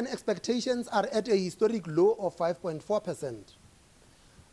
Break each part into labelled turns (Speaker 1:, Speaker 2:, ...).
Speaker 1: expectations are at a historic low of 5.4%.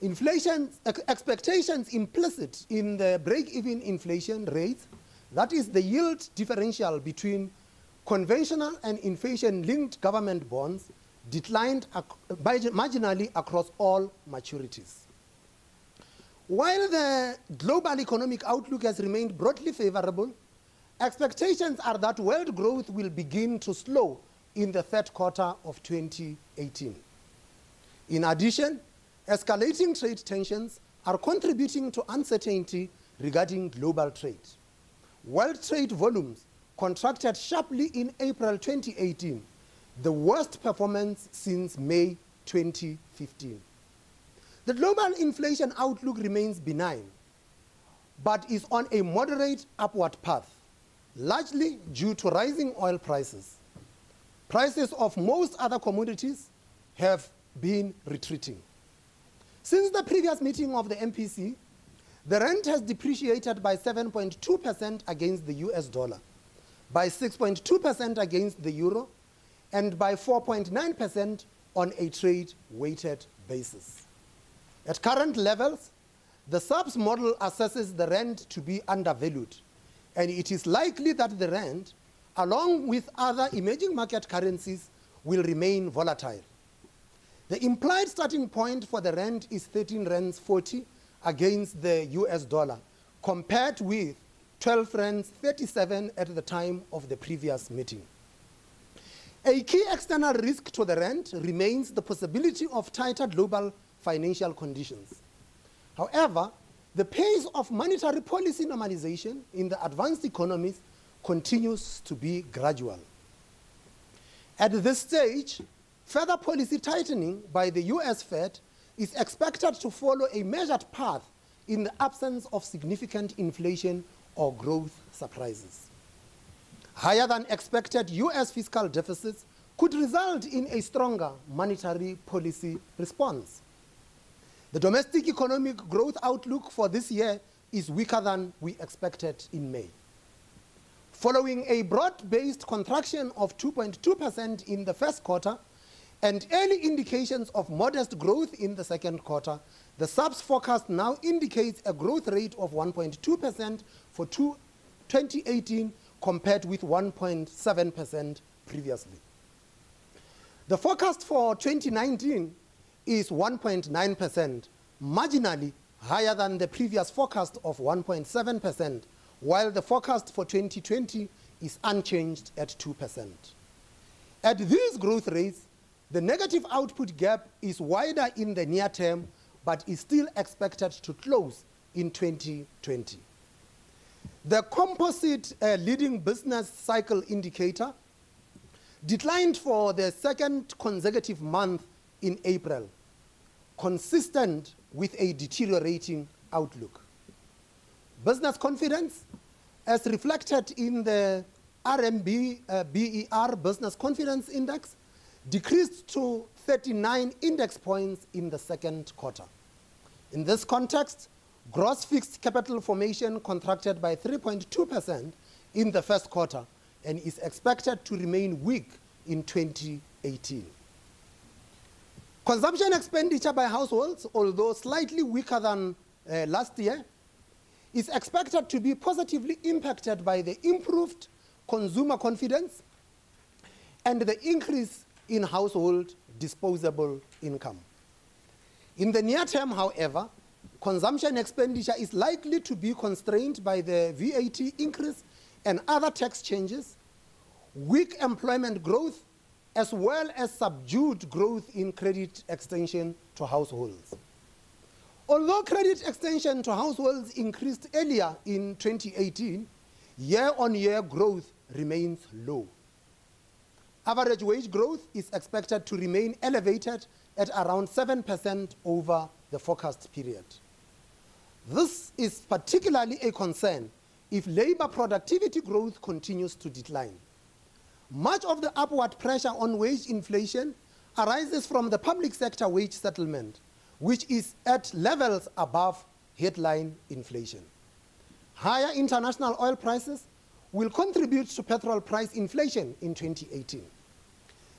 Speaker 1: Inflation expectations implicit in the break-even inflation rate, that is the yield differential between conventional and inflation-linked government bonds, declined marginally across all maturities. While the global economic outlook has remained broadly favorable, expectations are that world growth will begin to slow in the third quarter of 2018. In addition, escalating trade tensions are contributing to uncertainty regarding global trade. World trade volumes contracted sharply in April 2018, the worst performance since May 2015. The global inflation outlook remains benign, but is on a moderate upward path, largely due to rising oil prices. Prices of most other commodities have been retreating. Since the previous meeting of the MPC, the rand has depreciated by 7.2% against the US dollar, by 6.2% against the euro, and by 4.9% on a trade-weighted basis. At current levels, the SABC model assesses the rand to be undervalued, and it is likely that the rand, along with other emerging market currencies, will remain volatile. The implied starting point for the rand is 13 rands 40 against the US dollar, compared with 12 rands 37 at the time of the previous meeting. A key external risk to the rand remains the possibility of tighter global financial conditions. However, the pace of monetary policy normalization in the advanced economies continues to be gradual. At this stage, further policy tightening by the US Fed is expected to follow a measured path in the absence of significant inflation or growth surprises. Higher than expected US fiscal deficits could result in a stronger monetary policy response. The domestic economic growth outlook for this year is weaker than we expected in May. Following a broad-based contraction of 2.2% in the first quarter and early indications of modest growth in the second quarter, the SABC forecast now indicates a growth rate of 1.2% for 2018 compared with 1.7% previously. The forecast for 2019 is 1.9%, marginally higher than the previous forecast of 1.7%, while the forecast for 2020 is unchanged at 2%. At these growth rates, the negative output gap is wider in the near term, but is still expected to close in 2020. The composite leading business cycle indicator declined for the second consecutive month in April, consistent with a deteriorating outlook. Business confidence, as reflected in the RMB BER Business Confidence Index, decreased to 39 index points in the second quarter. In this context, gross fixed capital formation contracted by 3.2% in the first quarter and is expected to remain weak in 2018. Consumption expenditure by households, although slightly weaker than last year, is expected to be positively impacted by the improved consumer confidence and the increase in household disposable income. In the near term, however, consumption expenditure is likely to be constrained by the VAT increase and other tax changes, weak employment growth, as well as subdued growth in credit extension to households. Although credit extension to households increased earlier in 2018, year-on-year growth remains low. Average wage growth is expected to remain elevated at around 7% over the forecast period. This is particularly a concern if labor productivity growth continues to decline. Much of the upward pressure on wage inflation arises from the public sector wage settlement, which is at levels above headline inflation. Higher international oil prices will contribute to petrol price inflation in 2018.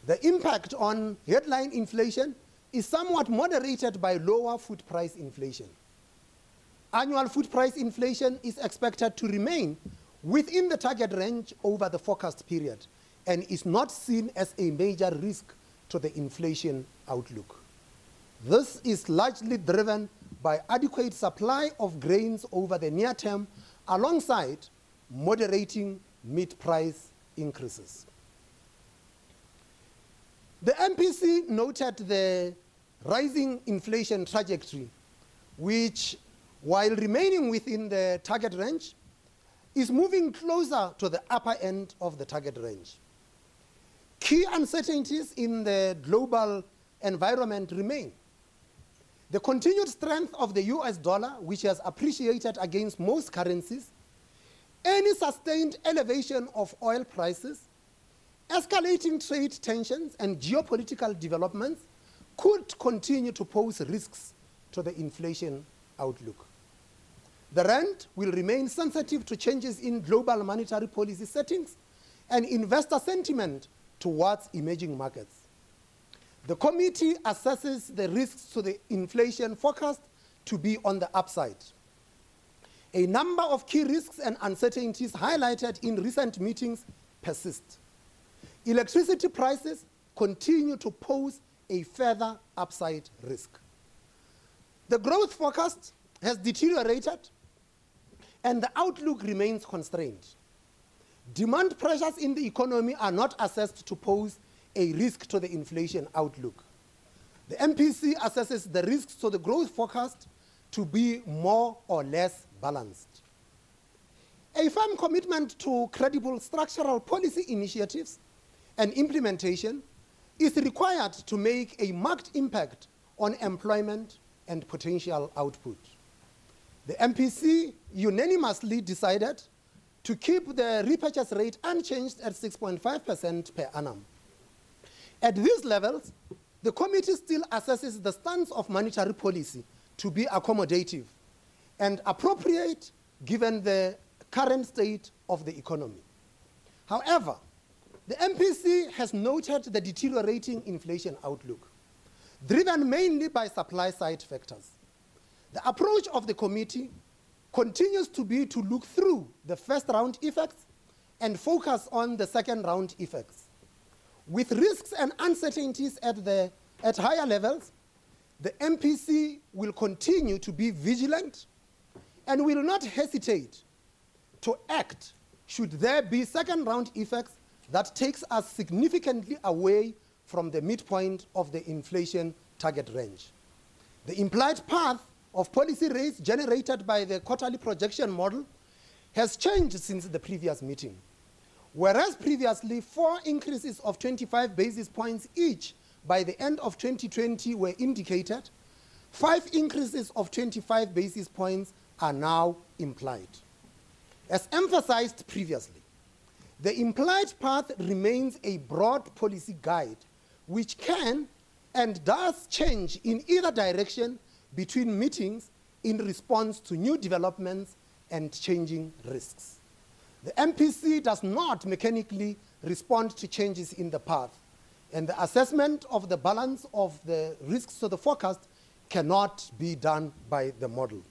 Speaker 1: The impact on headline inflation is somewhat moderated by lower food price inflation. Annual food price inflation is expected to remain within the target range over the forecast period and is not seen as a major risk to the inflation outlook. This is largely driven by adequate supply of grains over the near term alongside moderating meat price increases. The MPC noted the rising inflation trajectory, which, while remaining within the target range, is moving closer to the upper end of the target range. Key uncertainties in the global environment remain. The continued strength of the US dollar, which has appreciated against most currencies, any sustained elevation of oil prices, escalating trade tensions and geopolitical developments could continue to pose risks to the inflation outlook. The rand will remain sensitive to changes in global monetary policy settings and investor sentiment towards emerging markets. The committee assesses the risks to the inflation forecast to be on the upside. A number of key risks and uncertainties highlighted in recent meetings persist. Electricity prices continue to pose a further upside risk. The growth forecast has deteriorated and the outlook remains constrained. Demand pressures in the economy are not assessed to pose a risk to the inflation outlook. The MPC assesses the risks to the growth forecast to be more or less balanced. A firm commitment to credible structural policy initiatives and implementation is required to make a marked impact on employment and potential output. The MPC unanimously decided to keep the repurchase rate unchanged at 6.5% per annum. At these levels, the committee still assesses the stance of monetary policy to be accommodative and appropriate given the current state of the economy. However, the MPC has noted the deteriorating inflation outlook, driven mainly by supply-side factors. The approach of the committee continues to be to look through the first-round effects and focus on the second-round effects. With risks and uncertainties at higher levels, the MPC will continue to be vigilant and will not hesitate to act should there be second-round effects that takes us significantly away from the midpoint of the inflation target range. The implied path of policy rates generated by the quarterly projection model has changed since the previous meeting. Whereas previously 4 increases of 25 basis points each by the end of 2020 were indicated, 5 increases of 25 basis points are now implied. As emphasized previously, the implied path remains a broad policy guide which can and does change in either direction between meetings in response to new developments and changing risks. The MPC does not mechanically respond to changes in the path, and the assessment of the balance of the risks to the forecast cannot be done by the model.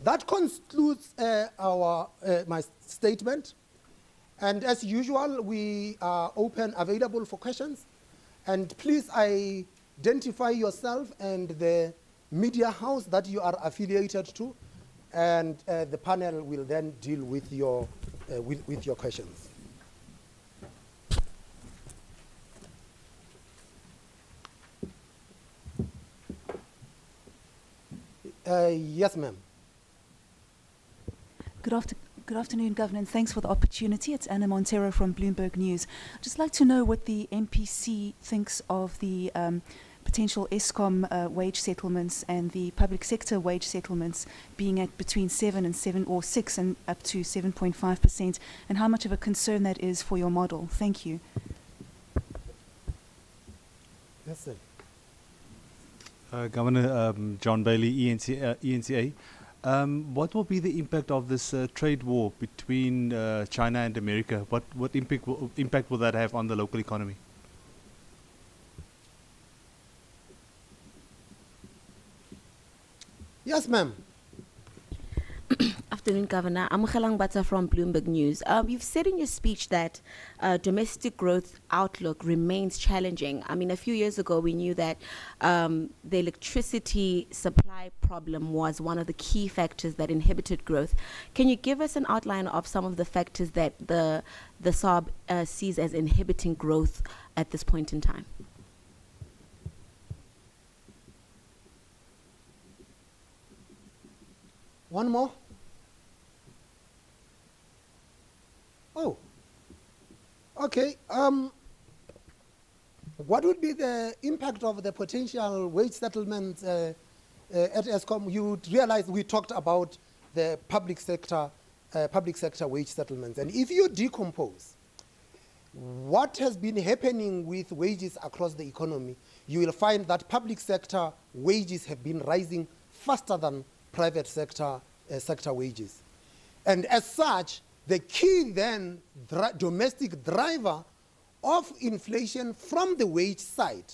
Speaker 1: That concludes my statement, and as usual, we are available for questions, and please identify yourself and the media house that you are affiliated to, and the panel will then deal with your questions. Yes, ma'am.
Speaker 2: Good afternoon, Governor, and thanks for the opportunity. It's Anna Montero from Bloomberg News. I'd just like to know what the MPC thinks of the potential ESCOM wage settlements and the public sector wage settlements being at between 7 or 6 and up to 7.5%, and how much of a concern that is for your model. Thank you.
Speaker 1: Yes, sir.
Speaker 3: Governor John Bailey, ENCA. What will be the impact of this trade war between China and America? What impact will that have on the local economy?
Speaker 1: Yes, ma'am.
Speaker 4: Afternoon, Governor. I'm Mukhelang Bata from Bloomberg News. You've said in your speech that domestic growth outlook remains challenging. I mean, a few years ago, we knew that the electricity supply problem was one of the key factors that inhibited growth. Can you give us an outline of some of the factors that the SARB sees as inhibiting growth at this point in time?
Speaker 1: One more. Oh, okay. What would be the impact of the potential wage settlement at ESCOM? You would realize we talked about the public sector wage settlements. And if you decompose what has been happening with wages across the economy, you will find that public sector wages have been rising faster than private sector wages. And as such, the key then domestic driver of inflation from the wage side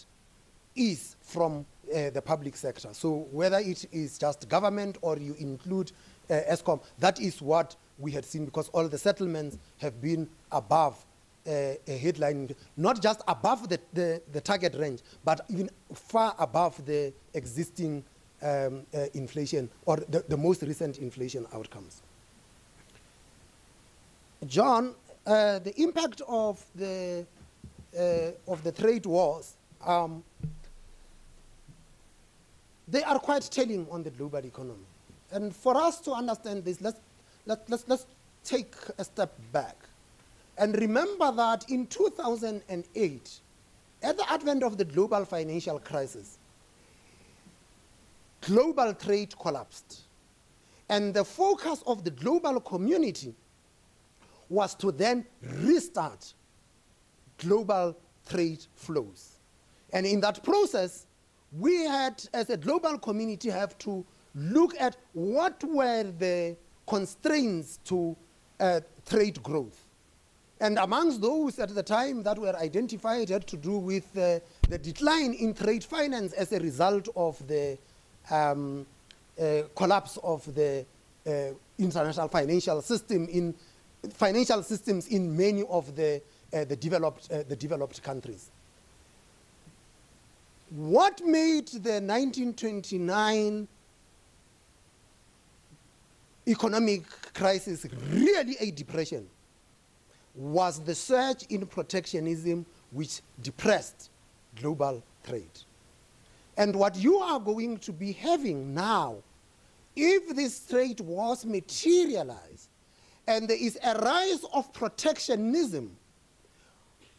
Speaker 1: is from the public sector. So whether it is just government or you include ESCOM, that is what we had seen, because all the settlements have been above a headline, not just above the target range, but even far above the existing inflation or the most recent inflation outcomes. John, the impact of the trade wars, they are quite telling on the global economy. And for us to understand this, let's take a step back and remember that in 2008, at the advent of the global financial crisis, global trade collapsed. And the focus of the global community was to then restart global trade flows. And in that process, we had, as a global community, have to look at what were the constraints to trade growth. And amongst those at the time that were identified had to do with the decline in trade finance as a result of the collapse of the international financial systems in many of the developed countries. What made the 1929 economic crisis really a depression was the surge in protectionism, which depressed global trade. And what you are going to be having now, if this trade wars materialize and there is a rise of protectionism,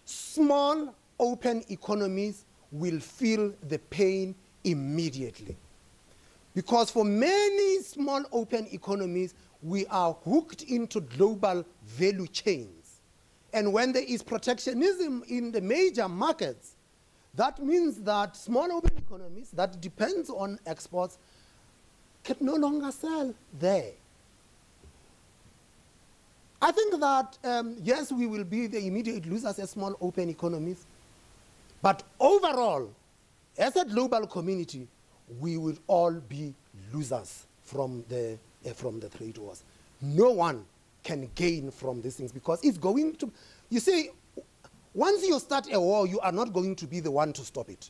Speaker 1: small open economies will feel the pain immediately. Because for many small open economies, we are hooked into global value chains. And when there is protectionism in the major markets, that means that small open economies that depends on exports can no longer sell there. I think that, yes, we will be the immediate losers as small open economies, but overall, as a global community, we will all be losers from the trade wars. No one can gain from these things, because it's going to, you see, once you start a war, you are not going to be the one to stop it,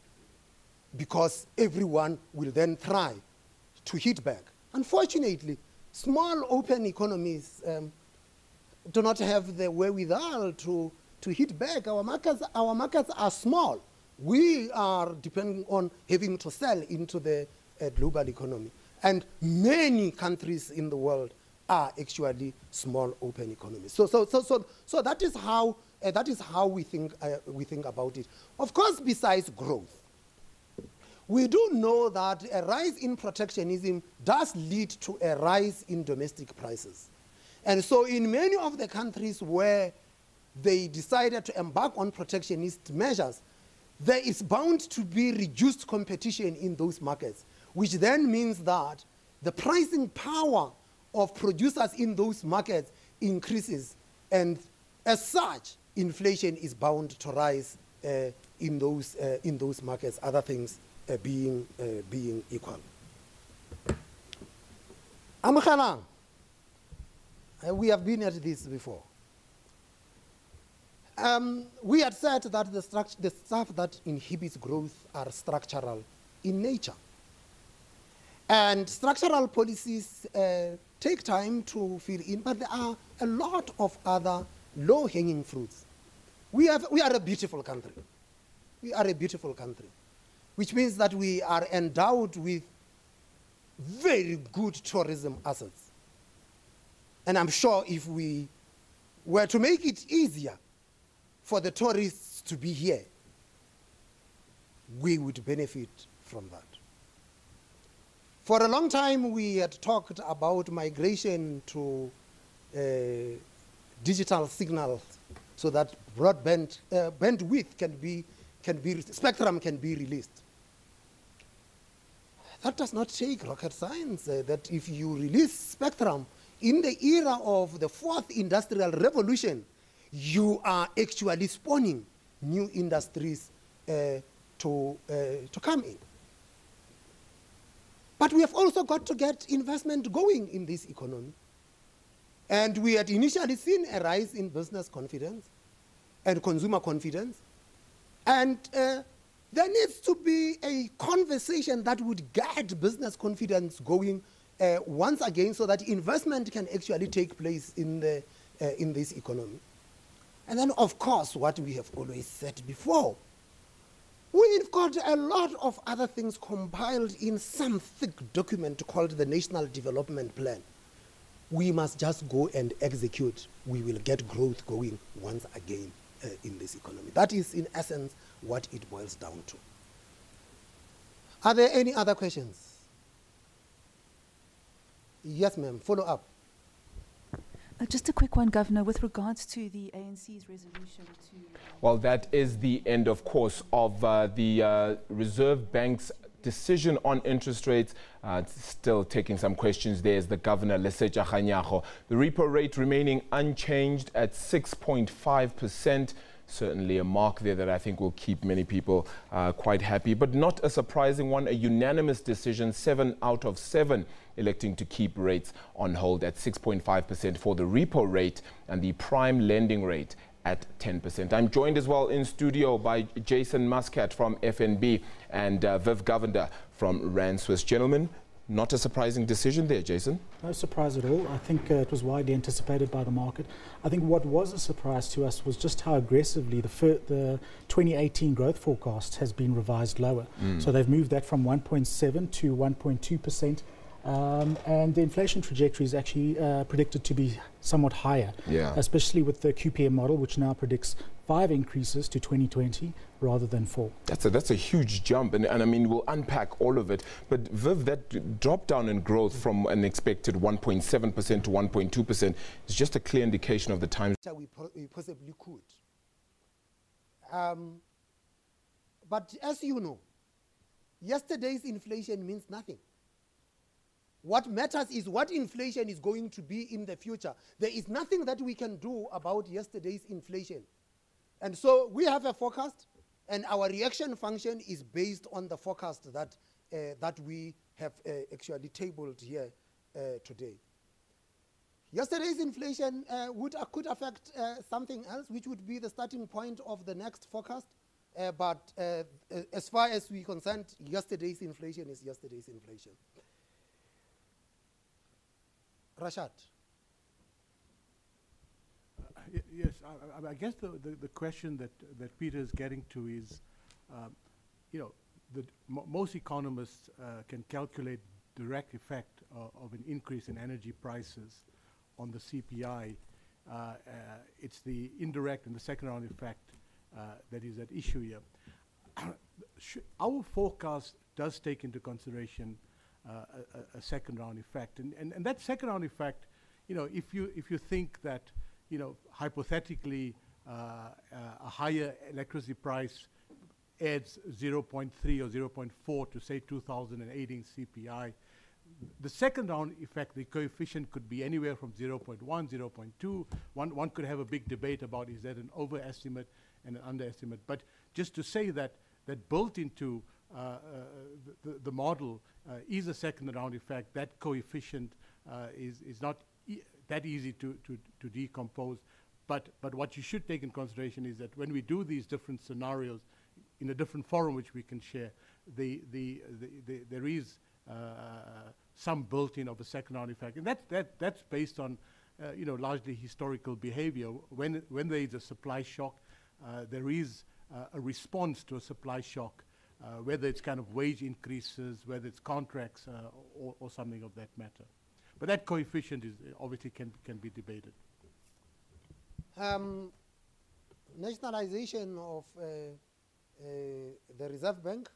Speaker 1: because everyone will then try to hit back. Unfortunately, small open economies do not have the wherewithal to hit back. Our markets are small. We are depending on having to sell into the global economy. And many countries in the world are actually small open economies. So that is how we think about it. Of course, besides growth, we do know that a rise in protectionism does lead to a rise in domestic prices. And so in many of the countries where they decided to embark on protectionist measures, there is bound to be reduced competition in those markets, which then means that the pricing power of producers in those markets increases, and as such, inflation is bound to rise in those markets, other things being equal. Amkhalang, we have been at this before. We had said that the stuff that inhibits growth are structural in nature. And structural policies take time to fill in, but there are a lot of other low-hanging fruits. We are a beautiful country. We are a beautiful country, which means that we are endowed with very good tourism assets. And I'm sure if we were to make it easier for the tourists to be here, we would benefit from that. For a long time, we had talked about migration to digital signals so that broadband bandwidth spectrum can be released. That does not take rocket science, that if you release spectrum in the era of the fourth industrial revolution, you are actually spawning new industries to come in. But we have also got to get investment going in this economy. And we had initially seen a rise in business confidence and consumer confidence. And there needs to be a conversation that would get business confidence going once again so that investment can actually take place in this economy. And then, of course, what we have always said before, we've got a lot of other things compiled in some thick document called the National Development Plan. We must just go and execute. We will get growth going once again in this economy. That is, in essence, what it boils down to. Are there any other questions? Yes, ma'am. Follow up.
Speaker 2: Just a quick one, Governor, with regards to the ANC's resolution to...
Speaker 5: Well, that is the end, of course, of the Reserve Bank's decision on interest rates. Still taking some questions. There's the Governor, Lesetja Kganyago. The repo rate remaining unchanged at 6.5%. Certainly a mark there that I think will keep many people quite happy, but not a surprising one. A unanimous decision, 7 out of 7 electing to keep rates on hold at 6.5% for the repo rate and the prime lending rate at 10%. I'm joined as well in studio by Jason Muscat from FNB and Viv Govender from Rand Swiss. Gentlemen, not a surprising decision there, Jason?
Speaker 6: No surprise at all. I think it was widely anticipated by the market. I think what was a surprise to us was just how aggressively the 2018 growth forecast has been revised lower. So they've moved that from 1.7 to 1.2%. And the inflation trajectory is actually predicted to be somewhat higher, especially with the QPM model, which now predicts 5 increases to 2020 rather than 4.
Speaker 5: That's a huge jump, and I mean, we'll unpack all of it. But Viv, that drop down in growth from an expected 1.7% to 1.2% is just a clear indication of the times.
Speaker 1: We possibly could. But as you know, yesterday's inflation means nothing. What matters is what inflation is going to be in the future. There is nothing that we can do about yesterday's inflation. And so we have a forecast, and our reaction function is based on the forecast that we have actually tabled here today. Yesterday's inflation could affect something else, which would be the starting point of the next forecast. But as far as we're concerned, yesterday's inflation is yesterday's inflation. Rashad.
Speaker 7: Yes, I guess the question that Peter is getting to is, most economists can calculate direct effect of an increase in energy prices on the CPI. It's the indirect and the second round effect that is at issue here. Our forecast does take into consideration a second round effect, and that second round effect, if you think that hypothetically a higher electricity price adds 0.3 or 0.4 to say 2018 CPI, the second round effect, the coefficient could be anywhere from 0.1, 0.2. One could have a big debate about is that an overestimate and an underestimate, but just to say that built into the model is a second round effect. That coefficient is not that easy to decompose. But what you should take in consideration is that when we do these different scenarios in a different forum which we can share, there is some built-in of a second-order effect, and that's based on largely historical behavior. When there is a supply shock, there is a response to a supply shock, whether it's kind of wage increases, whether it's contracts, or something of that matter. But that coefficient is obviously can be debated.
Speaker 1: Nationalization of the Reserve Bank,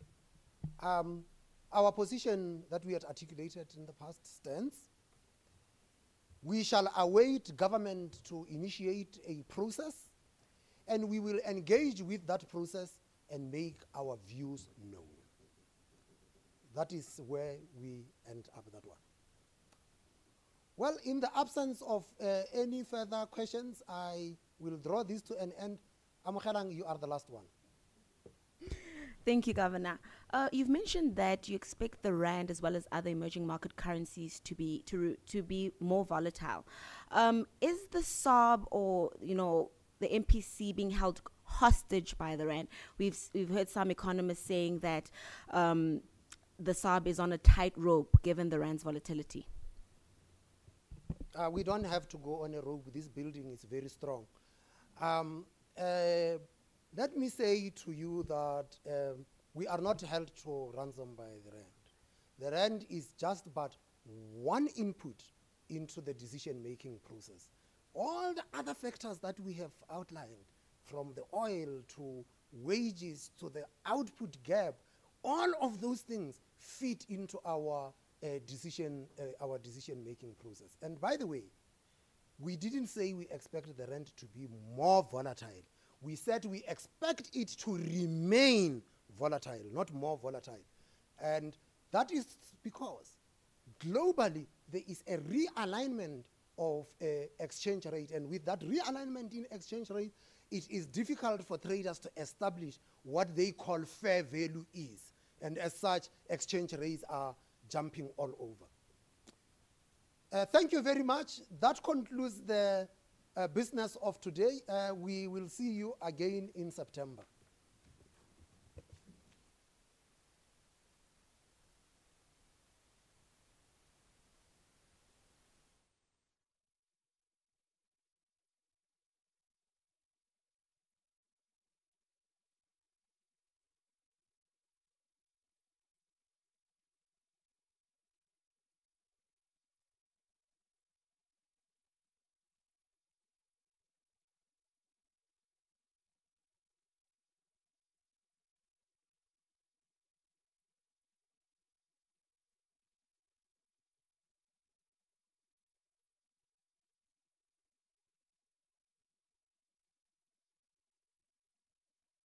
Speaker 1: our position that we had articulated in the past stands. We shall await government to initiate a process, and we will engage with that process and make our views known. That is where we end up that one. Well, in the absence of any further questions, I will draw this to an end. Amokhelang, you are the last one.
Speaker 4: Thank you, Governor. You've mentioned that you expect the rand as well as other emerging market currencies to be more volatile. Is the SARB or the MPC being held hostage by the rand? We've heard some economists saying that the SARB is on a tightrope given the rand's volatility.
Speaker 1: We don't have to go on a rope. This building is very strong. Let me say to you that we are not held to ransom by the rand. The rand is just but one input into the decision-making process. All the other factors that we have outlined, from the oil to wages to the output gap, all of those things fit into our decision-making process. And by the way, we didn't say we expect the rand to be more volatile. We said we expect it to remain volatile, not more volatile. And that is because globally there is a realignment of exchange rate, and with that realignment in exchange rate, it is difficult for traders to establish what they call fair value is. And as such, exchange rates are jumping all over. Thank you very much. That concludes the business of today. We will see you again in September.